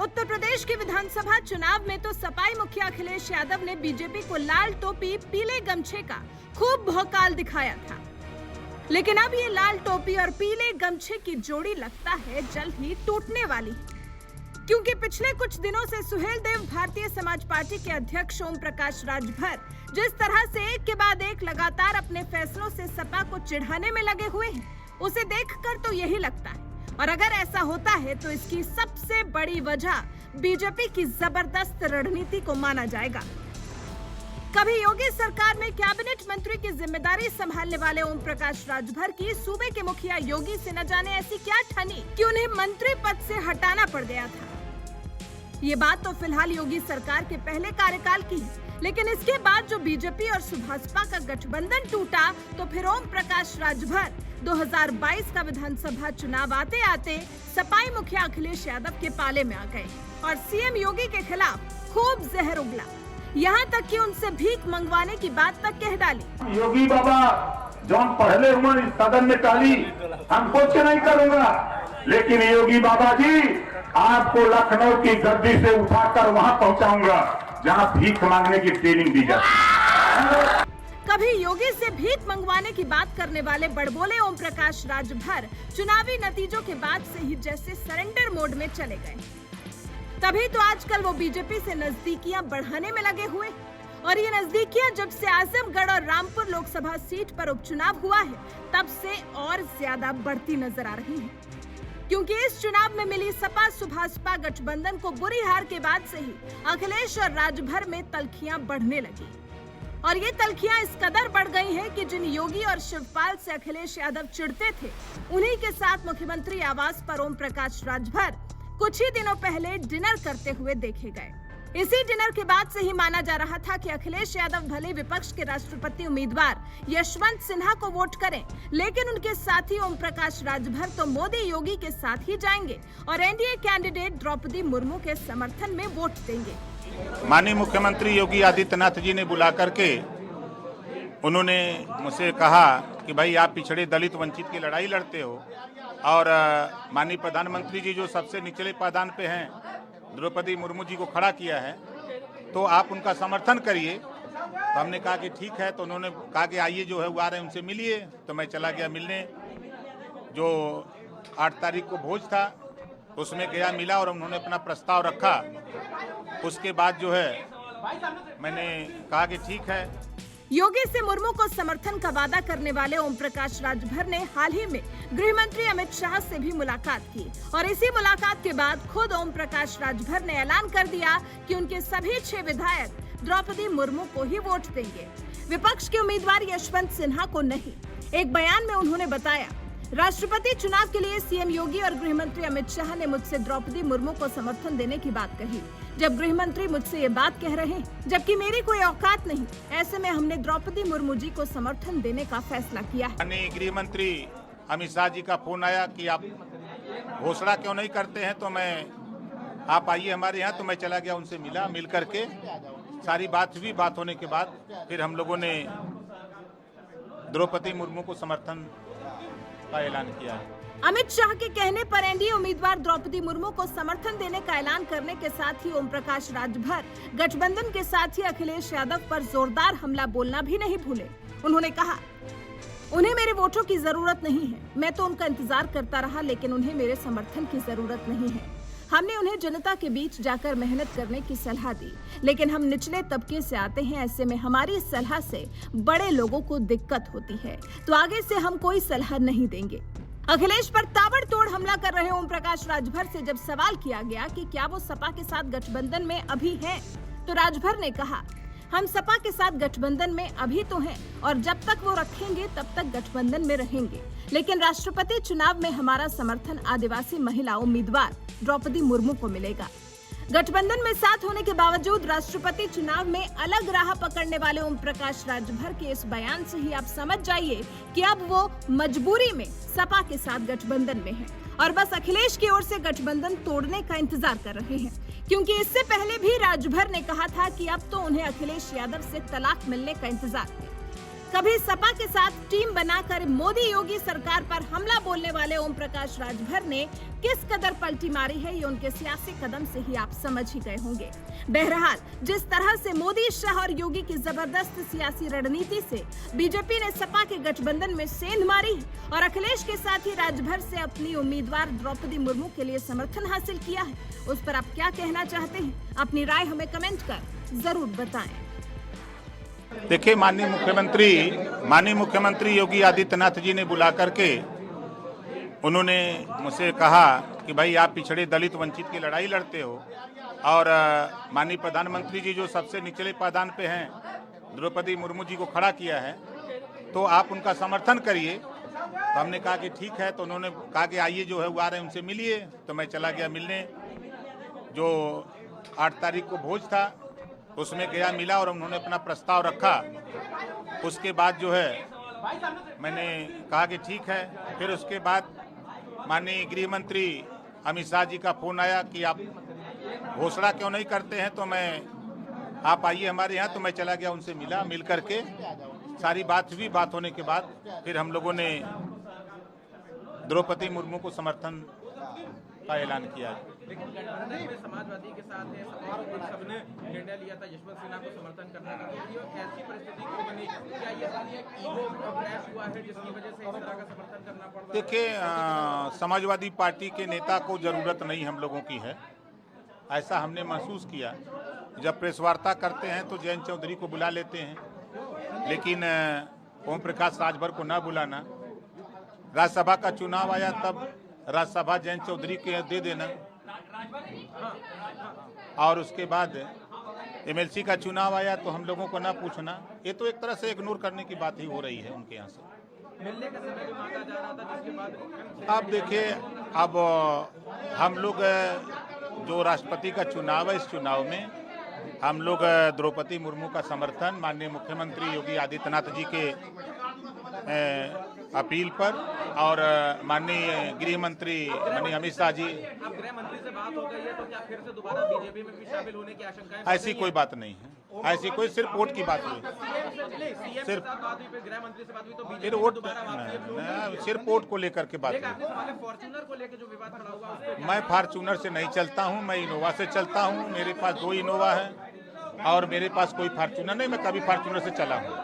उत्तर प्रदेश के विधानसभा चुनाव में तो सपाई मुखिया अखिलेश यादव ने बीजेपी को लाल टोपी पीले गमछे का खूब भौकाल दिखाया था, लेकिन अब ये लाल टोपी और पीले गमछे की जोड़ी लगता है जल्द ही टूटने वाली, क्योंकि पिछले कुछ दिनों से सुहेलदेव भारतीय समाज पार्टी के अध्यक्ष ओम प्रकाश राजभर जिस तरह से एक के बाद एक लगातार अपने फैसलों से सपा को चिढ़ाने में लगे हुए हैं, उसे देखकर तो यही लगता है। और अगर ऐसा होता है तो इसकी सबसे बड़ी वजह बीजेपी की जबरदस्त रणनीति को माना जाएगा। कभी योगी सरकार में कैबिनेट मंत्री की जिम्मेदारी संभालने वाले ओम प्रकाश राजभर की सूबे के मुखिया योगी से न जाने ऐसी क्या ठनी कि उन्हें मंत्री पद से हटाना पड़ गया था। ये बात तो फिलहाल योगी सरकार के पहले कार्यकाल की है, लेकिन इसके बाद जो बीजेपी और सुभाषपा का गठबंधन टूटा तो फिर ओम प्रकाश राजभर 2022 का विधानसभा चुनाव आते आते सपाई मुखिया अखिलेश यादव के पाले में आ गए और सीएम योगी के खिलाफ खूब जहर उगला, यहाँ तक कि उनसे भीख मंगवाने की बात तक कह डाली। योगी बाबा जो पहले उम्र सदन में टाली, हम कुछ नहीं करूंगा, लेकिन योगी बाबा जी आपको लखनऊ की गद्दी से उठाकर वहां पहुंचाऊंगा जहां भीख मांगने की ट्रेनिंग दी जाती है। कभी योगी से भीख मंगवाने की बात करने वाले बड़बोले ओम प्रकाश राजभर चुनावी नतीजों के बाद से ही जैसे सरेंडर मोड में चले गए, तभी तो आजकल वो बीजेपी से नजदीकियां बढ़ाने में लगे हुए। और ये नजदीकियां जब से आजमगढ़ और रामपुर लोकसभा सीट पर उपचुनाव हुआ है तब से और ज्यादा बढ़ती नजर आ रही है, क्योंकि इस चुनाव में मिली सपा सुभाषपा गठबंधन को बुरी हार के बाद से ही अखिलेश और राजभर में तल्खियां बढ़ने लगी। और ये तल्खियां इस कदर बढ़ गई हैं कि जिन योगी और शिवपाल से अखिलेश यादव चिढ़ते थे, उन्हीं के साथ मुख्यमंत्री आवास पर ओम प्रकाश राजभर कुछ ही दिनों पहले डिनर करते हुए देखे गए। इसी डिनर के बाद से ही माना जा रहा था कि अखिलेश यादव भले विपक्ष के राष्ट्रपति उम्मीदवार यशवंत सिन्हा को वोट करें, लेकिन उनके साथी ओम प्रकाश राजभर तो मोदी योगी के साथ ही जाएंगे और एनडीए कैंडिडेट द्रौपदी मुर्मू के समर्थन में वोट देंगे। माननीय मुख्यमंत्री योगी आदित्यनाथ जी ने बुला करके उन्होंने मुझसे कहा कि भाई आप पिछड़े दलित वंचित की लड़ाई लड़ते हो और माननीय प्रधानमंत्री जी जो सबसे निचले पायदान पे हैं द्रौपदी मुर्मू जी को खड़ा किया है, तो आप उनका समर्थन करिए। तो हमने कहा कि ठीक है। तो उन्होंने कहा कि आइए जो है वो आ रहे हैं, उनसे मिलिए। तो मैं चला गया मिलने। जो 8 तारीख को भोज था उसमें गया, मिला और उन्होंने अपना प्रस्ताव रखा। उसके बाद जो है मैंने कहा कि ठीक है। योगी से मुर्मू को समर्थन का वादा करने वाले ओम प्रकाश राजभर ने हाल ही में गृह मंत्री अमित शाह से भी मुलाकात की और इसी मुलाकात के बाद खुद ओम प्रकाश राजभर ने ऐलान कर दिया कि उनके सभी 6 विधायक द्रौपदी मुर्मू को ही वोट देंगे, विपक्ष के उम्मीदवार यशवंत सिन्हा को नहीं। एक बयान में उन्होंने बताया, राष्ट्रपति चुनाव के लिए सीएम योगी और गृह मंत्री अमित शाह ने मुझसे द्रौपदी मुर्मू को समर्थन देने की बात कही। जब गृह मंत्री मुझसे ये बात कह रहे हैं जबकि मेरी कोई औकात नहीं, ऐसे में हमने द्रौपदी मुर्मू जी को समर्थन देने का फैसला किया है। गृह मंत्री अमित शाह जी का फोन आया कि आप घोषणा क्यों नहीं करते हैं, तो आप आइए हमारे यहाँ। तो मैं चला गया, उनसे मिला, मिल करके सारी बात हुई। बात होने के बाद फिर हम लोगों ने द्रौपदी मुर्मू को समर्थन का ऐलान किया है। अमित शाह के कहने पर एनडीए उम्मीदवार द्रौपदी मुर्मू को समर्थन देने का ऐलान करने के साथ ही ओम प्रकाश राजभर गठबंधन के साथी अखिलेश यादव पर जोरदार हमला बोलना भी नहीं भूले। उन्होंने कहा, उन्हें मेरे वोटों की जरूरत नहीं है, मैं तो उनका इंतजार करता रहा, लेकिन उन्हें मेरे समर्थन की जरूरत नहीं है। हमने उन्हें जनता के बीच जाकर मेहनत करने की सलाह दी, लेकिन हम निचले तबके से आते हैं, ऐसे में हमारी सलाह से बड़े लोगों को दिक्कत होती है, तो आगे से हम कोई सलाह नहीं देंगे। अखिलेश पर ताबड़तोड़ हमला कर रहे ओम प्रकाश राजभर से जब सवाल किया गया कि क्या वो सपा के साथ गठबंधन में अभी हैं, तो राजभर ने कहा, हम सपा के साथ गठबंधन में अभी तो हैं और जब तक वो रखेंगे तब तक गठबंधन में रहेंगे, लेकिन राष्ट्रपति चुनाव में हमारा समर्थन आदिवासी महिला उम्मीदवार द्रौपदी मुर्मू को मिलेगा। गठबंधन में साथ होने के बावजूद राष्ट्रपति चुनाव में अलग राह पकड़ने वाले ओम प्रकाश राजभर के इस बयान से ही आप समझ जाइए कि अब वो मजबूरी में सपा के साथ गठबंधन में हैं और बस अखिलेश की ओर से गठबंधन तोड़ने का इंतजार कर रहे हैं, क्योंकि इससे पहले भी राजभर ने कहा था कि अब तो उन्हें अखिलेश यादव से तलाक मिलने का इंतजार है। कभी सपा के साथ टीम बनाकर मोदी योगी सरकार पर हमला बोलने वाले ओम प्रकाश राजभर ने किस कदर पलटी मारी है, ये उनके सियासी कदम से ही आप समझ ही गए होंगे। बहरहाल, जिस तरह से मोदी, शाह और योगी की जबरदस्त सियासी रणनीति से बीजेपी ने सपा के गठबंधन में सेंध मारी है और अखिलेश के साथ ही राजभर से अपनी उम्मीदवार द्रौपदी मुर्मू के लिए समर्थन हासिल किया है, उस पर आप क्या कहना चाहते हैं? अपनी राय हमें कमेंट कर जरूर बताएं। देखिए, माननीय मुख्यमंत्री योगी आदित्यनाथ जी ने बुला करके उन्होंने मुझसे कहा कि भाई आप पिछड़े दलित वंचित की लड़ाई लड़ते हो और माननीय प्रधानमंत्री जी जो सबसे निचले पायदान पे हैं द्रौपदी मुर्मू जी को खड़ा किया है, तो आप उनका समर्थन करिए। तो हमने कहा कि ठीक है। तो उन्होंने कहा कि आइए, जो है वो आ रहे हैं, उनसे मिलिए। तो मैं चला गया मिलने। जो 8 तारीख को भोज था उसमें गया, मिला और उन्होंने अपना प्रस्ताव रखा। उसके बाद जो है मैंने कहा कि ठीक है। फिर उसके बाद माननीय गृह मंत्री अमित शाह जी का फोन आया कि आप घोषणा क्यों नहीं करते हैं, तो आप आइए हमारे यहाँ। तो मैं चला गया, उनसे मिला, मिल करके सारी बात हुई। बात होने के बाद फिर हम लोगों ने द्रौपदी मुर्मू को समर्थन का ऐलान किया। समाजवादी के साथ है, सबने निर्णय लिया था यशवंत सिन्हा को समर्थन करने का, तो ऐसी परिस्थिति क्यों बनी? क्या ये ईगो क्रैश हुआ है जिसकी वजह से इस तरह का समर्थन करना पड़ रहा है? देखिए, समाजवादी पार्टी के नेता को जरूरत नहीं हम लोगों की है, ऐसा हमने महसूस किया। जब प्रेस वार्ता करते हैं तो जयंत चौधरी को बुला लेते हैं, लेकिन ओम प्रकाश राजभर को ना बुलाना। राज्यसभा का चुनाव आया तब राज्यसभा जयंत चौधरी के दे देना, और उसके बाद एमएलसी का चुनाव आया तो हम लोगों को ना पूछना। ये तो एक तरह से इग्नोर करने की बात ही हो रही है उनके यहाँ से। मिलने का समय भी मांगा जा रहा था, जिसके बाद अब देखिए, अब हम लोग जो राष्ट्रपति का चुनाव है, इस चुनाव में हम लोग द्रौपदी मुर्मू का समर्थन माननीय मुख्यमंत्री योगी आदित्यनाथ जी के अपील पर और माननीय गृह मंत्री माननीय अमित शाह जी। अब गृह मंत्री से बात हो गई है, तो क्या फिर से दोबारा बीजेपी में भी शामिल होने की आशंकाएं? ऐसी कोई बात नहीं है, ऐसी कोई, सिर्फ वोट की बात हुई, सिर्फ गृह मंत्री से बात हुई, तो फिर वोट, सिर्फ वोट को लेकर के बात हुई। फॉर्च्यूनर को लेकर जो विवाद खड़ा हुआ, मैं फॉर्च्यूनर से नहीं चलता हूं, मैं इनोवा से चलता हूं। मेरे पास 2 इनोवा है और मेरे पास कोई फॉर्च्यूनर नहीं, मैं कभी फॉर्च्यूनर से चला हूं।